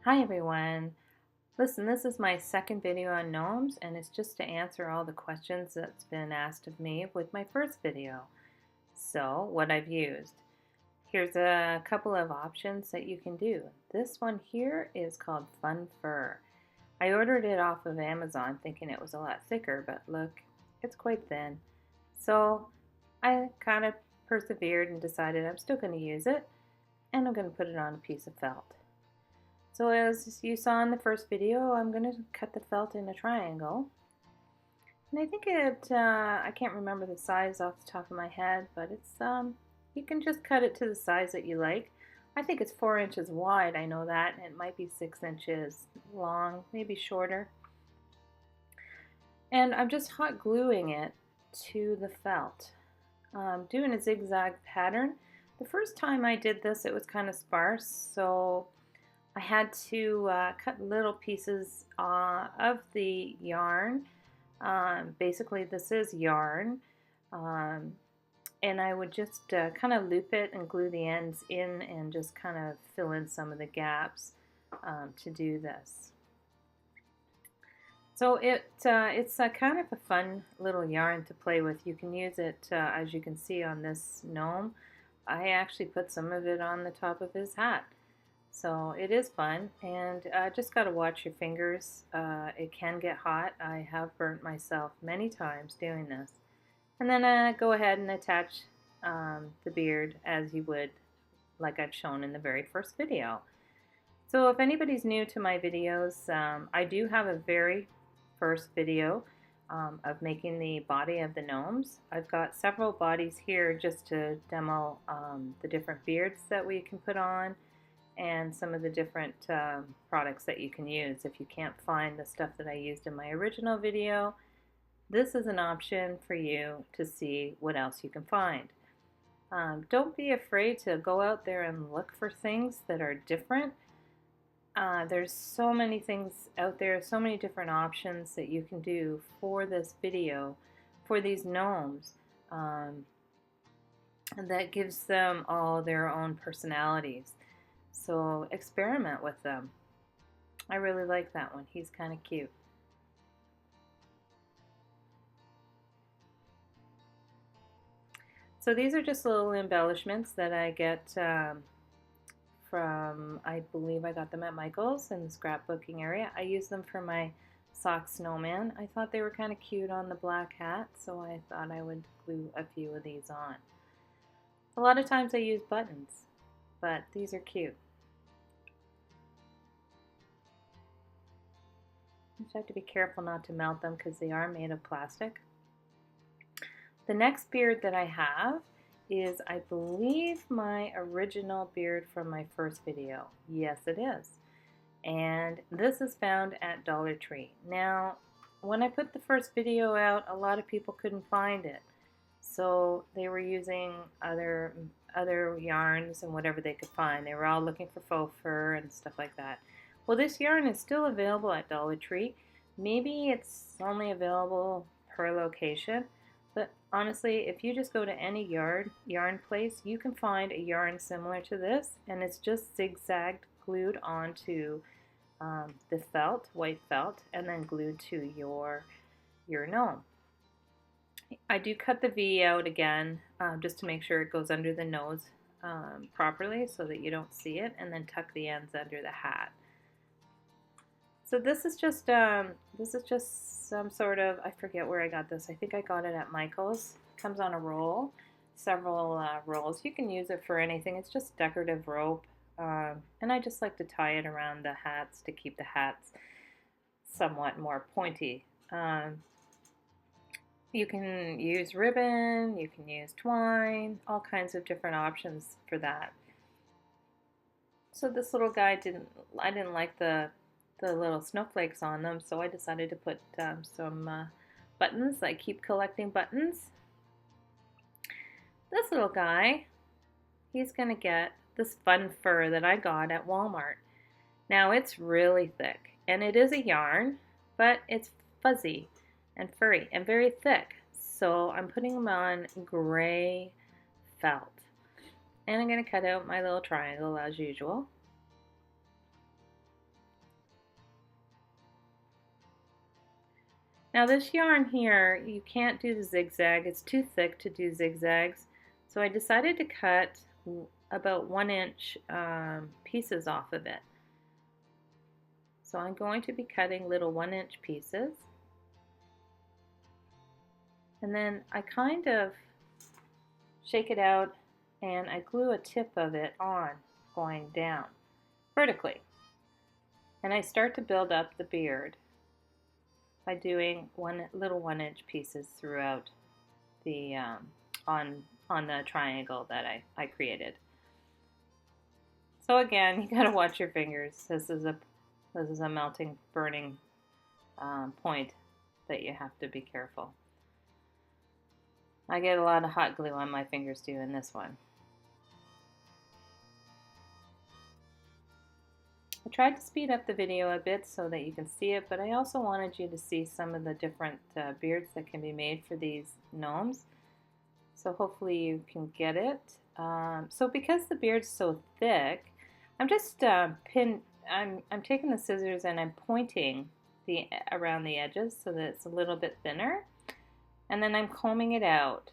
Hi everyone. Listen, this is my second video on gnomes and it's just to answer all the questions that's been asked of me with my first video. So, what I've used. Here's a couple of options that you can do. This one here is called Fun Fur. I ordered it off of Amazon thinking it was a lot thicker, but look, it's quite thin. So, I kind of persevered and decided I'm still going to use it and I'm going to put it on a piece of felt. So as you saw in the first video, I'm going to cut the felt in a triangle. And I think I can't remember the size off the top of my head, but you can just cut it to the size that you like. I think it's 4 inches wide, I know that, and it might be 6 inches long, maybe shorter. And I'm just hot gluing it to the felt. Doing a zigzag pattern. The first time I did this, it was kind of sparse, so I had to cut little pieces of the yarn. Basically, this is yarn. And I would just kind of loop it and glue the ends in and just kind of fill in some of the gaps to do this. So it's a kind of a fun little yarn to play with. You can use it, as you can see on this gnome. I actually put some of it on the top of his hat. So it is fun, and just got to watch your fingers. It can get hot. I have burnt myself many times doing this. And then go ahead and attach the beard as you would, like I've shown in the very first video. So if anybody's new to my videos, I do have a very first video of making the body of the gnomes. I've got several bodies here just to demo the different beards that we can put on and some of the different products that you can use. If you can't find the stuff that I used in my original video, this is an option for you to see what else you can find. Don't be afraid to go out there and look for things that are different. There's so many things out there, so many different options that you can do for this video, for these gnomes, and that gives them all their own personalities. So experiment with them. I really like that one. He's kind of cute. So these are just little embellishments that I get from, I believe I got them at Michael's in the scrapbooking area. I use them for my sock snowman. I thought they were kind of cute on the black hat, so I thought I would glue a few of these on. A lot of times I use buttons, but these are cute. You just have to be careful not to melt them because they are made of plastic. The next beard that I have is, I believe, my original beard from my first video. Yes, it is. And this is found at Dollar Tree. Now, when I put the first video out, a lot of people couldn't find it. So they were using other yarns and whatever they could find. They were all looking for faux fur and stuff like that. Well, this yarn is still available at Dollar Tree. Maybe it's only available per location, but honestly, if you just go to any yarn place, you can find a yarn similar to this, and it's just zigzagged glued onto the felt, white felt, and then glued to your gnome. I do cut the V out again just to make sure it goes under the nose properly so that you don't see it, and then tuck the ends under the hat. So this is just some sort of, I forget where I got this. I think I got it at Michael's. It comes on a roll, several rolls. You can use it for anything. It's just decorative rope, and I just like to tie it around the hats to keep the hats somewhat more pointy. You can use ribbon, you can use twine, all kinds of different options for that. So this little guy I didn't like the little snowflakes on them, so I decided to put some buttons. I keep collecting buttons. This little guy, he's going to get this fun fur that I got at Walmart. Now it's really thick, and it is a yarn, but it's fuzzy and furry and very thick. So I'm putting them on gray felt. And I'm going to cut out my little triangle as usual. Now this yarn here, you can't do the zigzag. It's too thick to do zigzags. So I decided to cut about 1 inch pieces off of it. So I'm going to be cutting little 1-inch pieces. And then I kind of shake it out and I glue a tip of it on going down vertically. And I start to build up the beard by doing little 1-inch pieces throughout the on the triangle that I created. So again, you gotta watch your fingers. This is a melting, burning point that you have to be careful. I get a lot of hot glue on my fingers too in this one. I tried to speed up the video a bit so that you can see it, but I also wanted you to see some of the different beards that can be made for these gnomes. So hopefully you can get it. So because the beard's so thick, I'm just I'm taking the scissors and I'm pointing around the edges so that it's a little bit thinner. And then I'm combing it out.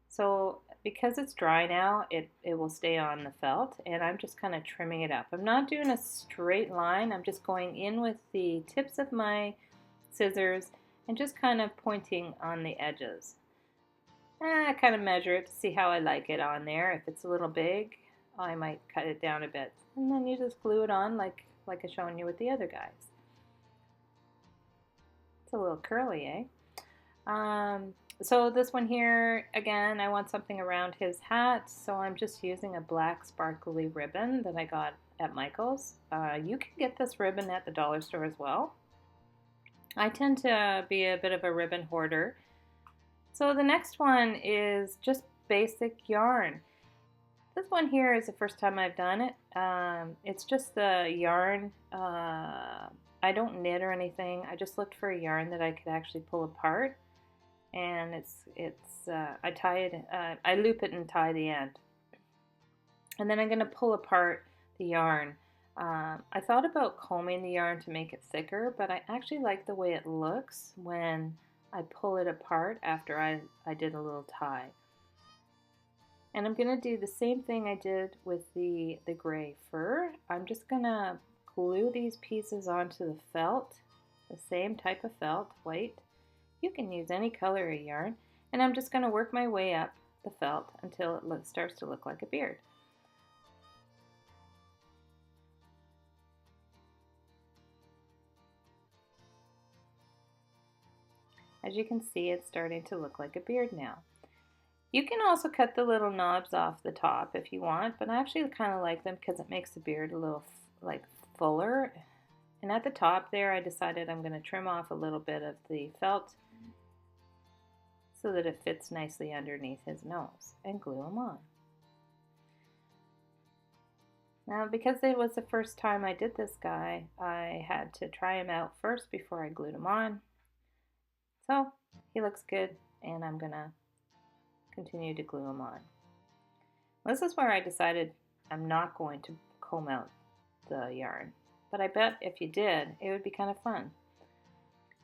So because it's dry now, it will stay on the felt, and I'm just kind of trimming it up. I'm not doing a straight line. I'm just going in with the tips of my scissors and just kind of pointing on the edges. I kind of measure it to see how I like it on there. If it's a little big, I might cut it down a bit. And then you just glue it on like I've shown you with the other guys. It's a little curly, eh? So this one here, again, I want something around his hat, so I'm just using a black sparkly ribbon that I got at Michael's. You can get this ribbon at the dollar store as well. I tend to be a bit of a ribbon hoarder. So the next one is just basic yarn. This one here is the first time I've done it. It's just the yarn. I don't knit or anything. I just looked for a yarn that I could actually pull apart. And I tie it, I loop it and tie the end. And then I'm going to pull apart the yarn. I thought about combing the yarn to make it thicker, but I actually like the way it looks when I pull it apart after I did a little tie. And I'm going to do the same thing I did with the gray fur. I'm just going to glue these pieces onto the felt, the same type of felt, white. You can use any color of yarn, and I'm just going to work my way up the felt until it starts to look like a beard. As you can see, it's starting to look like a beard now. You can also cut the little knobs off the top if you want, but I actually kind of like them because it makes the beard a little like fuller. And at the top there, I decided I'm going to trim off a little bit of the felt so that it fits nicely underneath his nose, and glue him on. Now, because it was the first time I did this guy, I had to try him out first before I glued him on. So he looks good, and I'm gonna continue to glue him on. This is where I decided I'm not going to comb out the yarn, but I bet if you did, it would be kind of fun.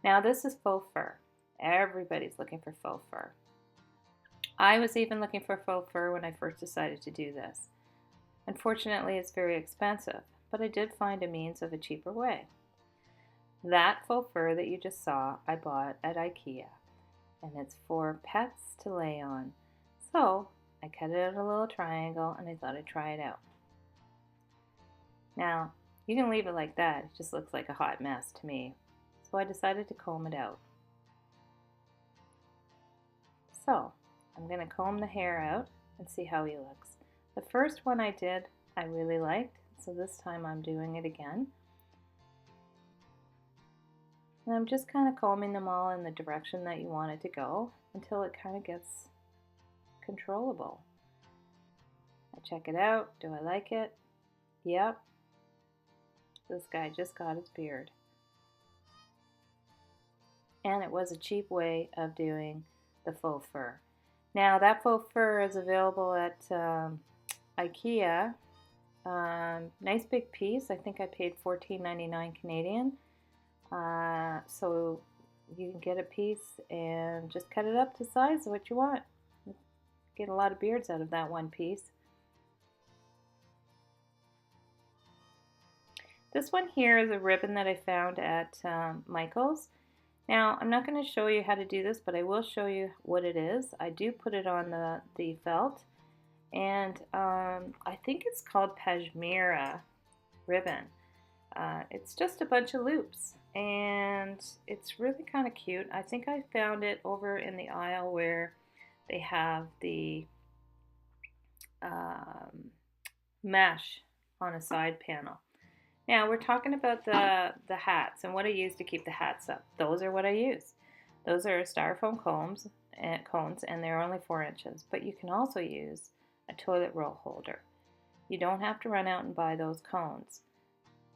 Now this is faux fur. Everybody's looking for faux fur. I was even looking for faux fur when I first decided to do this. Unfortunately, it's very expensive, but I did find a means of a cheaper way. That faux fur that you just saw, I bought at IKEA, and it's for pets to lay on. So I cut it out a little triangle, and I thought I'd try it out. Now, you can leave it like that. It just looks like a hot mess to me. So I decided to comb it out. So I'm going to comb the hair out and see how he looks. The first one I did, I really liked, so this time I'm doing it again. And I'm just kind of combing them all in the direction that you want it to go until it kind of gets controllable. I check it out. Do I like it? Yep. This guy just got his beard. And it was a cheap way of doing the faux fur. Now that faux fur is available at IKEA. Nice big piece. I think I paid $14.99 Canadian. So you can get a piece and just cut it up to size of what you want. Get a lot of beards out of that one piece. This one here is a ribbon that I found at Michael's. Now, I'm not going to show you how to do this, but I will show you what it is. I do put it on the felt, and I think it's called Pashmira ribbon. It's just a bunch of loops, and it's really kind of cute. I think I found it over in the aisle where they have the mesh on a side panel. Now we're talking about the hats and what I use to keep the hats up. Those are what I use. Those are styrofoam cones, and they're only 4 inches. But you can also use a toilet roll holder. You don't have to run out and buy those cones.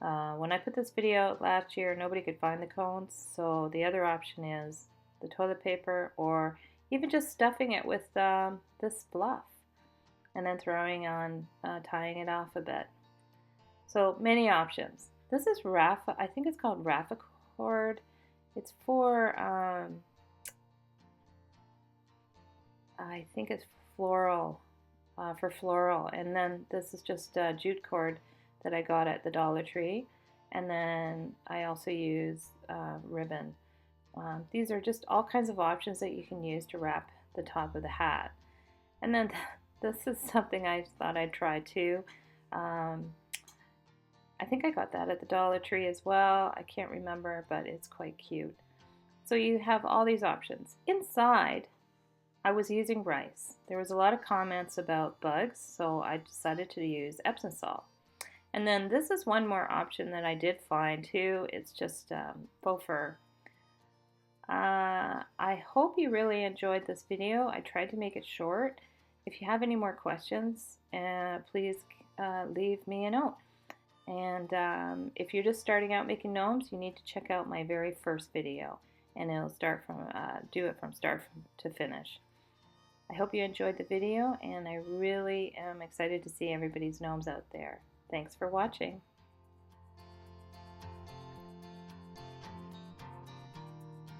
When I put this video out last year, nobody could find the cones, so the other option is the toilet paper, or even just stuffing it with this fluff and then throwing on, tying it off a bit. So many options. This is I think it's called Raffacord. It's for, I think it's floral, for floral. And then this is just jute cord that I got at the Dollar Tree. And then I also use ribbon. These are just all kinds of options that you can use to wrap the top of the hat. And then this is something I thought I'd try too. I think I got that at the Dollar Tree as well. I can't remember, but it's quite cute. So you have all these options. Inside, I was using rice. There was a lot of comments about bugs, so I decided to use Epson Salt. And then this is one more option that I did find too. It's just faux fur. I hope you really enjoyed this video. I tried to make it short. If you have any more questions, please leave me a note. And if you're just starting out making gnomes, you need to check out my very first video, and it'll start from do it from start to finish. I hope you enjoyed the video, and I really am excited to see everybody's gnomes out there. Thanks for watching.